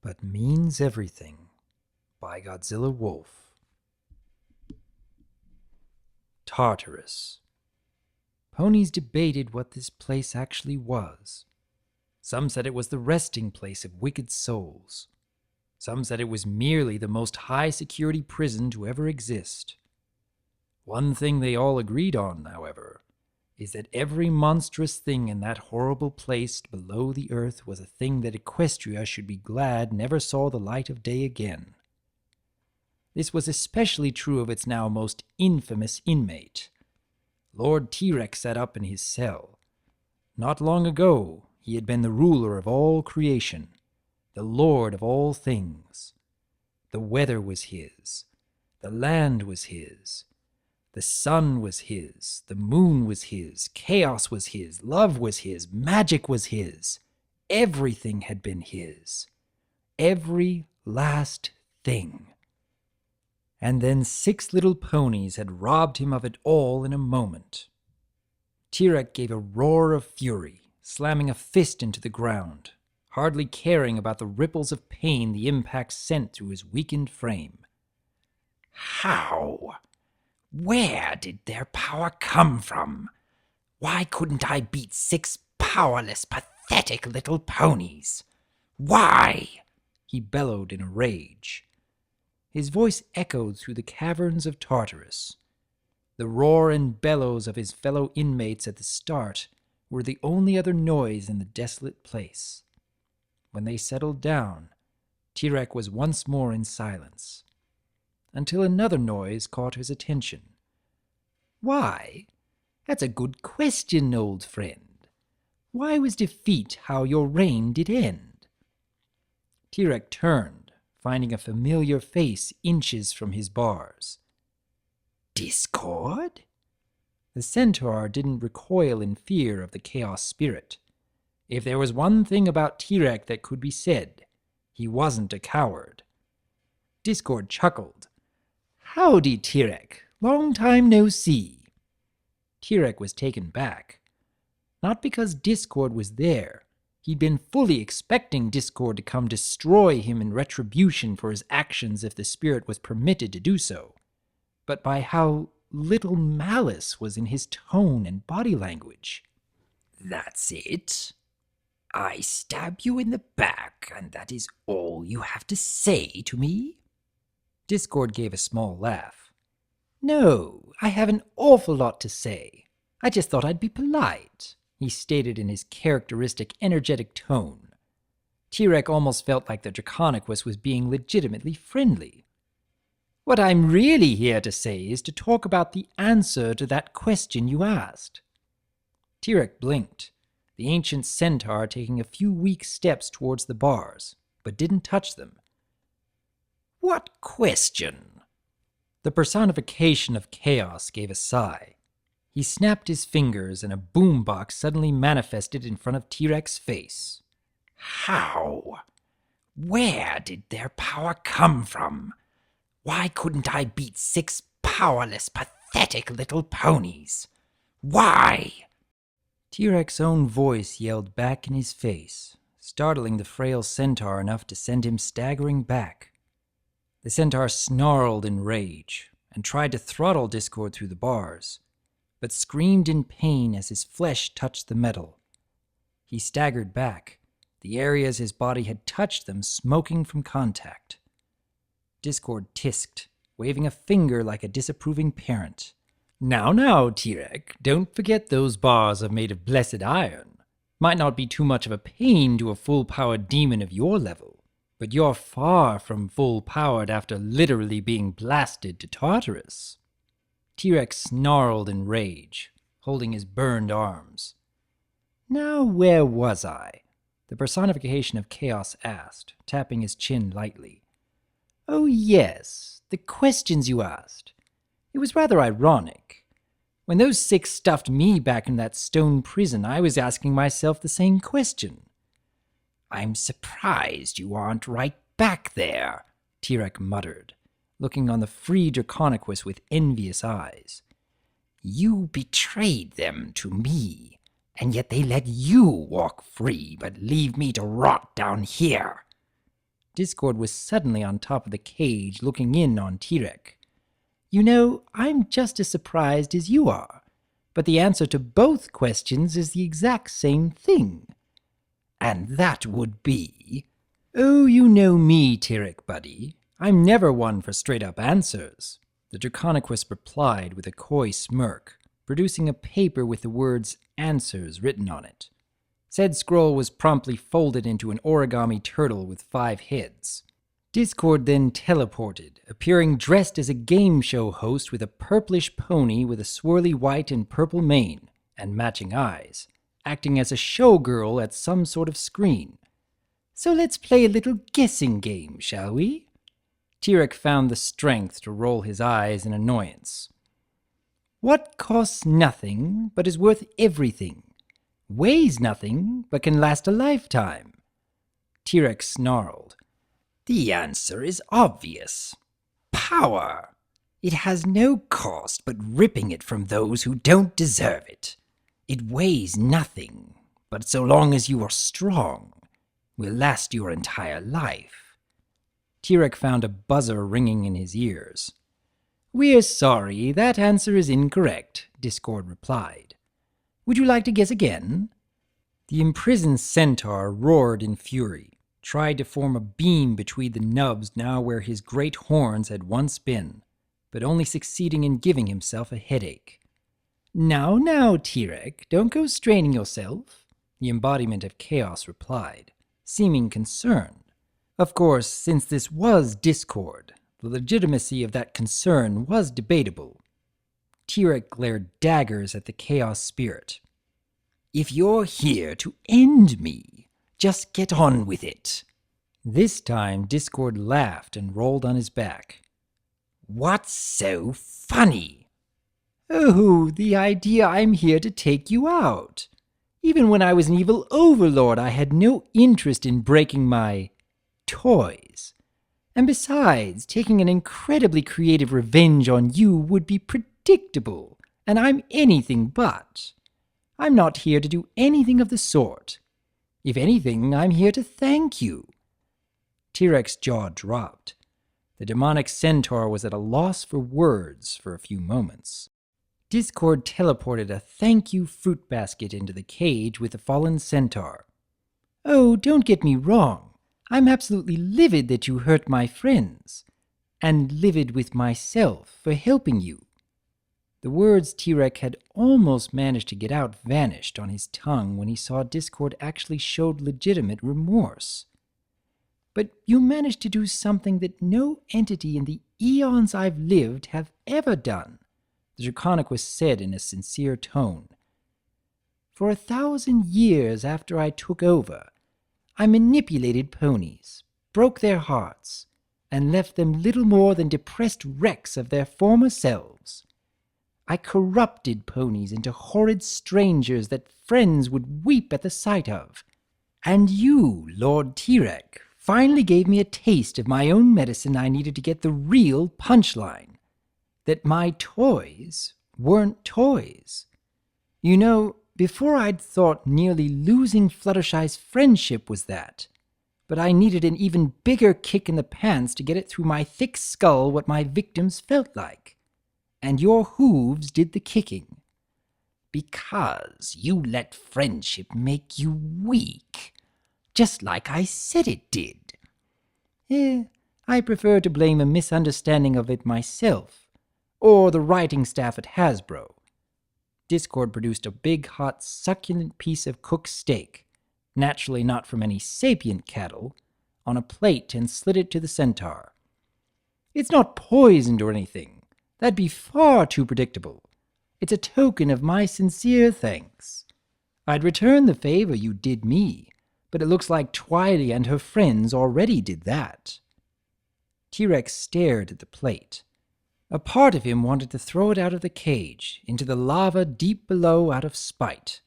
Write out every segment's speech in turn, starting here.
but means everything by Godzilla Wolf. Tartarus. Ponies debated what this place actually was. Some said it was the resting place of wicked souls. Some said it was merely the most high-security prison to ever exist. One thing they all agreed on, however, is that every monstrous thing in that horrible place below the earth was a thing that Equestria should be glad never saw the light of day again. This was especially true of its now most infamous inmate. Lord T-Rex sat up in his cell. Not long ago, he had been the ruler of all creation, the lord of all things. The weather was his, the land was his, the sun was his, the moon was his, chaos was his, love was his, magic was his. Everything had been his. Every last thing. And then 6 little ponies had robbed him of it all in a moment. T-Rex gave a roar of fury, slamming a fist into the ground, hardly caring about the ripples of pain the impact sent through his weakened frame. How? Where did their power come from? Why couldn't I beat 6 powerless, pathetic little ponies? Why? He bellowed in a rage. His voice echoed through the caverns of Tartarus. The roar and bellows of his fellow inmates at the start were the only other noise in the desolate place. When they settled down, T-Rex was once more in silence, until another noise caught his attention. Why? That's a good question, old friend. Why was defeat how your reign did end? T-Rex turned, finding a familiar face inches from his bars. Discord? The centaur didn't recoil in fear of the chaos spirit. If there was one thing about T-Rex that could be said, he wasn't a coward. Discord chuckled. Howdy, T-Rex. Long time no see. T-Rex was taken back. Not because Discord was there. He'd been fully expecting Discord to come destroy him in retribution for his actions if the spirit was permitted to do so, but by how little malice was in his tone and body language. That's it? I stab you in the back, and that is all you have to say to me? Discord gave a small laugh. No, I have an awful lot to say. I just thought I'd be polite, he stated in his characteristic energetic tone. T-Rex almost felt like the Draconicus was being legitimately friendly. What I'm really here to say is to talk about the answer to that question you asked. T-Rex blinked, the ancient centaur taking a few weak steps towards the bars, but didn't touch them. What question? The personification of chaos gave a sigh. He snapped his fingers and a boombox suddenly manifested in front of T-Rex's face. How? Where did their power come from? Why couldn't I beat 6 powerless, pathetic little ponies? Why? T-Rex's own voice yelled back in his face, startling the frail centaur enough to send him staggering back. The centaur snarled in rage and tried to throttle Discord through the bars, but screamed in pain as his flesh touched the metal. He staggered back, the areas his body had touched them smoking from contact. Discord tisked, waving a finger like a disapproving parent. Now, T-Rex, don't forget those bars are made of blessed iron. Might not be too much of a pain to a full-powered demon of your level, but you're far from full-powered after literally being blasted to Tartarus. T-Rex snarled in rage, holding his burned arms. Now where was I? The personification of chaos asked, tapping his chin lightly. Oh yes, the questions you asked. It was rather ironic. When those 6 stuffed me back in that stone prison, I was asking myself the same question. I'm surprised you aren't right back there, T-Rex muttered, looking on the free Draconicus with envious eyes. You betrayed them to me, and yet they let you walk free but leave me to rot down here. Discord was suddenly on top of the cage, looking in on T-Rex. You know, I'm just as surprised as you are, but the answer to both questions is the exact same thing. And that would be... Oh, you know me, T-Rex buddy. I'm never one for straight-up answers, the Draconiquus replied with a coy smirk, producing a paper with the words "Answers" written on it. Said scroll was promptly folded into an origami turtle with 5 heads. Discord then teleported, appearing dressed as a game show host with a purplish pony with a swirly white and purple mane and matching eyes, acting as a showgirl at some sort of screen. So let's play a little guessing game, shall we? T-Rex found the strength to roll his eyes in annoyance. What costs nothing but is worth everything? Weighs nothing but can last a lifetime? T-Rex snarled. The answer is obvious. Power. It has no cost but ripping it from those who don't deserve it. It weighs nothing, but so long as you are strong, will last your entire life. T-Rex found a buzzer ringing in his ears. We're sorry, that answer is incorrect, Discord replied. Would you like to guess again? The imprisoned centaur roared in fury, tried to form a beam between the nubs now where his great horns had once been, but only succeeding in giving himself a headache. Now, T-Rex, don't go straining yourself, the embodiment of chaos replied, seeming concerned. Of course, since this was Discord, the legitimacy of that concern was debatable. T-Rex glared daggers at the chaos spirit. If you're here to end me, just get on with it. This time, Discord laughed and rolled on his back. What's so funny? Oh, the idea I'm here to take you out. Even when I was an evil overlord, I had no interest in breaking my toys. And besides, taking an incredibly creative revenge on you would be predictable, and I'm anything but. I'm not here to do anything of the sort. If anything, I'm here to thank you. T-Rex's jaw dropped. The demonic centaur was at a loss for words for a few moments. Discord teleported a thank you fruit basket into the cage with the fallen centaur. Oh, don't get me wrong. I'm absolutely livid that you hurt my friends, and livid with myself for helping you. The words T-Rex had almost managed to get out vanished on his tongue when he saw Discord actually showed legitimate remorse. But you managed to do something that no entity in the eons I've lived have ever done, the Draconiquus said in a sincere tone. For 1,000 years after I took over, I manipulated ponies, broke their hearts, and left them little more than depressed wrecks of their former selves. I corrupted ponies into horrid strangers that friends would weep at the sight of. And you, Lord T-Rex, finally gave me a taste of my own medicine I needed to get the real punchline. That my toys weren't toys. You know, before I'd thought nearly losing Fluttershy's friendship was that, but I needed an even bigger kick in the pants to get it through my thick skull what my victims felt like. And your hooves did the kicking. Because you let friendship make you weak, just like I said it did. I prefer to blame a misunderstanding of it myself, or the writing staff at Hasbro. Discord produced a big, hot, succulent piece of cooked steak, naturally not from any sapient cattle, on a plate and slid it to the centaur. It's not poisoned or anything. That'd be far too predictable. It's a token of my sincere thanks. I'd return the favor you did me, but it looks like Twily and her friends already did that. T-Rex stared at the plate. A part of him wanted to throw it out of the cage, into the lava deep below out of spite.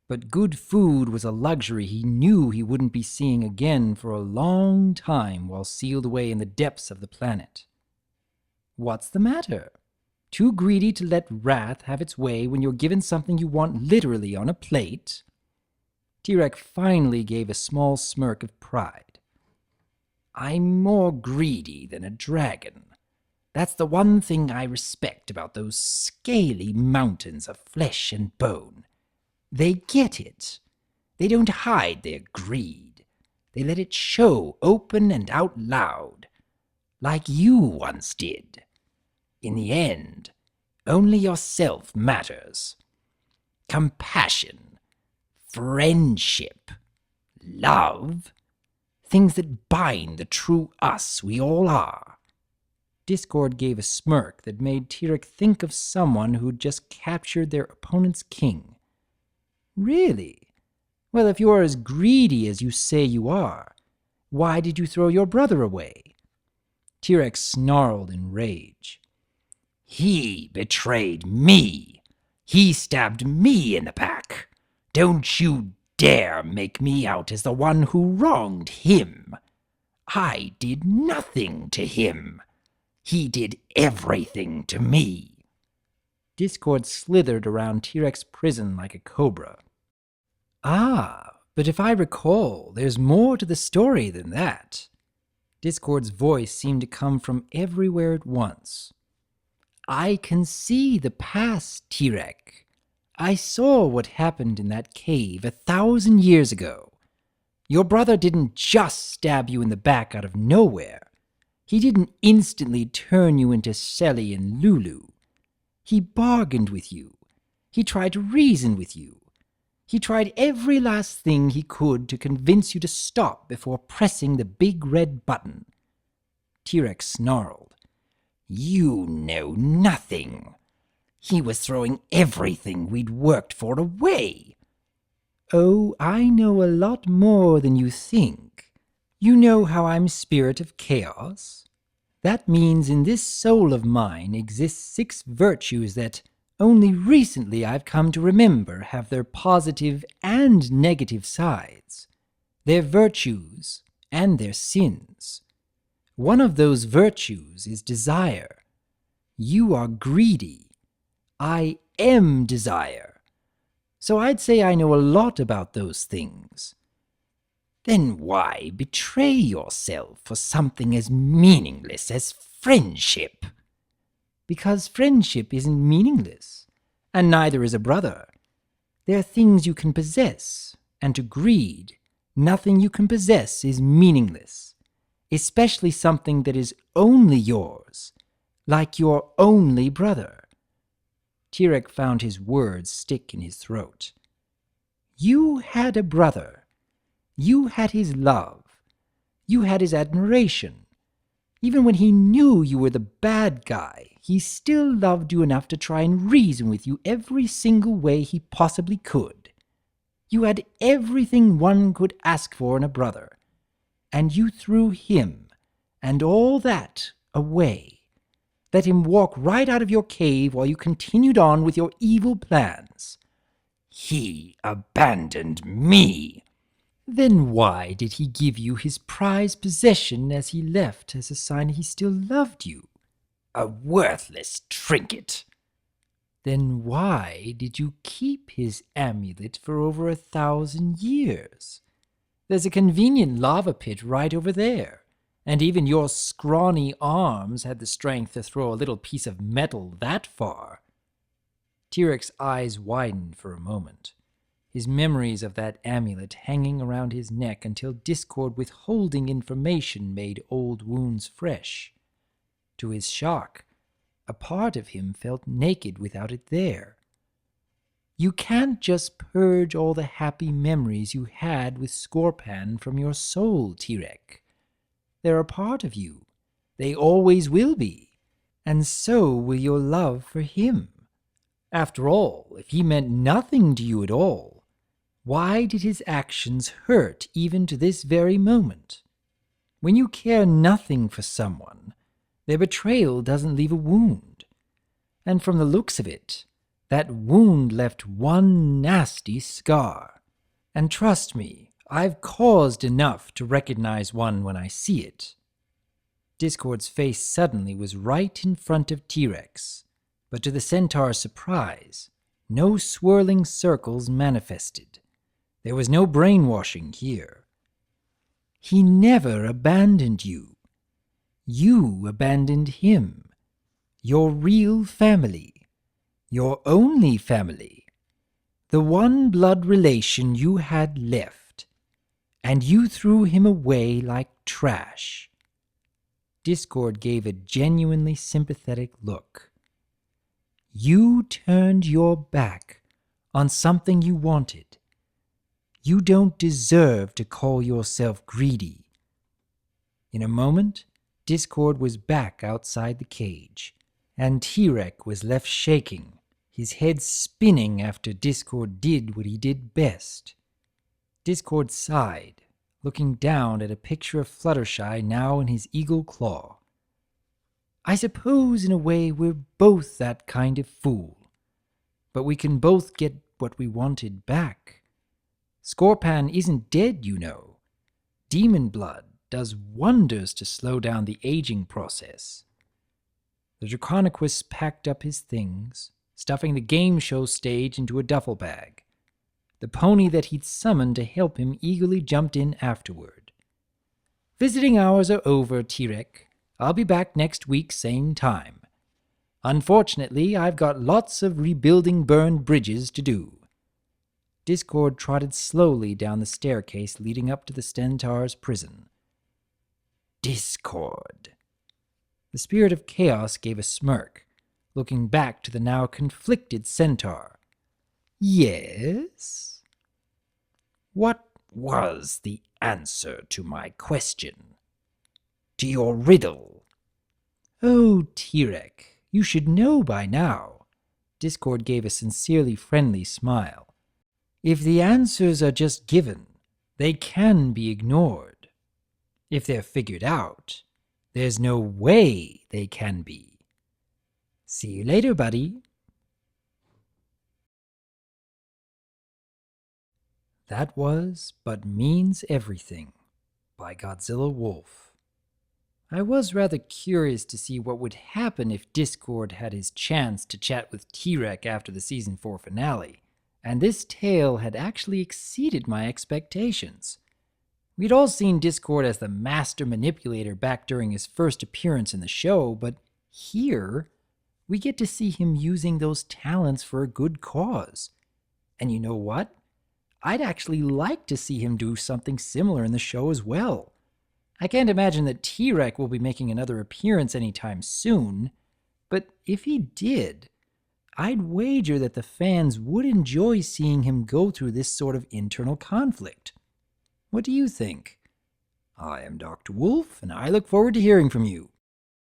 But good food was a luxury he knew he wouldn't be seeing again for a long time while sealed away in the depths of the planet. What's the matter? Too greedy to let wrath have its way when you're given something you want literally on a plate? T-Rex finally gave a small smirk of pride. I'm more greedy than a dragon. That's the one thing I respect about those scaly mountains of flesh and bone. They get it. They don't hide their greed. They let it show open and out loud, like you once did. In the end, only yourself matters. Compassion, friendship, love, things that bind the true us we all are. Discord gave a smirk that made Tirek think of someone who'd just captured their opponent's king. Really? Well, if you're as greedy as you say you are, why did you throw your brother away? Tirek snarled in rage. He betrayed me. He stabbed me in the back. Don't you dare make me out as the one who wronged him. I did nothing to him. He did everything to me. Discord slithered around T-Rex prison like a cobra. Ah, but if I recall, there's more to the story than that. Discord's voice seemed to come from everywhere at once. I can see the past, Tirek. I saw what happened in that cave 1,000 years ago. Your brother didn't just stab you in the back out of nowhere. He didn't instantly turn you into Selly and Lulu. He bargained with you. He tried to reason with you. He tried every last thing he could to convince you to stop before pressing the big red button. T-Rex snarled. You know nothing. He was throwing everything we'd worked for away. Oh, I know a lot more than you think. You know how I'm Spirit of Chaos? That means in this soul of mine exist 6 virtues that only recently I've come to remember have their positive and negative sides, their virtues and their sins. One of those virtues is desire. You are greedy. I am desire. So I'd say I know a lot about those things. Then why betray yourself for something as meaningless as friendship? Because friendship isn't meaningless, and neither is a brother. They're things you can possess, and to greed, nothing you can possess is meaningless, especially something that is only yours, like your only brother. Tirek found his words stick in his throat. You had a brother. You had his love. You had his admiration. Even when he knew you were the bad guy, he still loved you enough to try and reason with you every single way he possibly could. You had everything one could ask for in a brother, and you threw him and all that away. Let him walk right out of your cave while you continued on with your evil plans. He abandoned me. Then why did he give you his prized possession as he left as a sign he still loved you? A worthless trinket. Then why did you keep his amulet for over 1,000 years? There's a convenient lava pit right over there, and even your scrawny arms had the strength to throw a little piece of metal that far. T-Rex's eyes widened for a moment, his memories of that amulet hanging around his neck until Discord withholding information made old wounds fresh. To his shock, a part of him felt naked without it there. You can't just purge all the happy memories you had with Scorpan from your soul, Tirek. They're a part of you. They always will be. And so will your love for him. After all, if he meant nothing to you at all, why did his actions hurt even to this very moment? When you care nothing for someone, their betrayal doesn't leave a wound. And from the looks of it, that wound left one nasty scar. And trust me, I've caused enough to recognize one when I see it. Discord's face suddenly was right in front of T-Rex, but to the centaur's surprise, no swirling circles manifested. There was no brainwashing here. He never abandoned you. You abandoned him. Your real family. Your only family. The one blood relation you had left. And you threw him away like trash. Discord gave a genuinely sympathetic look. You turned your back on something you wanted. You don't deserve to call yourself greedy. In a moment, Discord was back outside the cage, and T-Rex was left shaking, his head spinning after Discord did what he did best. Discord sighed, looking down at a picture of Fluttershy now in his eagle claw. I suppose in a way we're both that kind of fool, but we can both get what we wanted back. Scorpan isn't dead, you know. Demon blood does wonders to slow down the aging process. The Draconequus packed up his things, stuffing the game show stage into a duffel bag. The pony that he'd summoned to help him eagerly jumped in afterward. Visiting hours are over, T-Rex. I'll be back next week, same time. Unfortunately, I've got lots of rebuilding burned bridges to do. Discord trotted slowly down the staircase leading up to the Centaur's prison. Discord. The spirit of chaos gave a smirk, looking back to the now conflicted Centaur. Yes? What was the answer to my question? To your riddle? Oh, T-Rex, you should know by now. Discord gave a sincerely friendly smile. If the answers are just given, they can be ignored. If they're figured out, there's no way they can be. See you later, buddy. That was But Means Everything by Godzilla Wolf. I was rather curious to see what would happen if Discord had his chance to chat with T-Rex after the Season 4 finale, and this tale had actually exceeded my expectations. We'd all seen Discord as the master manipulator back during his first appearance in the show, but here, we get to see him using those talents for a good cause. And you know what? I'd actually like to see him do something similar in the show as well. I can't imagine that T-Rex will be making another appearance anytime soon, but if he did, I'd wager that the fans would enjoy seeing him go through this sort of internal conflict. What do you think? I am Dr. Wolf, and I look forward to hearing from you.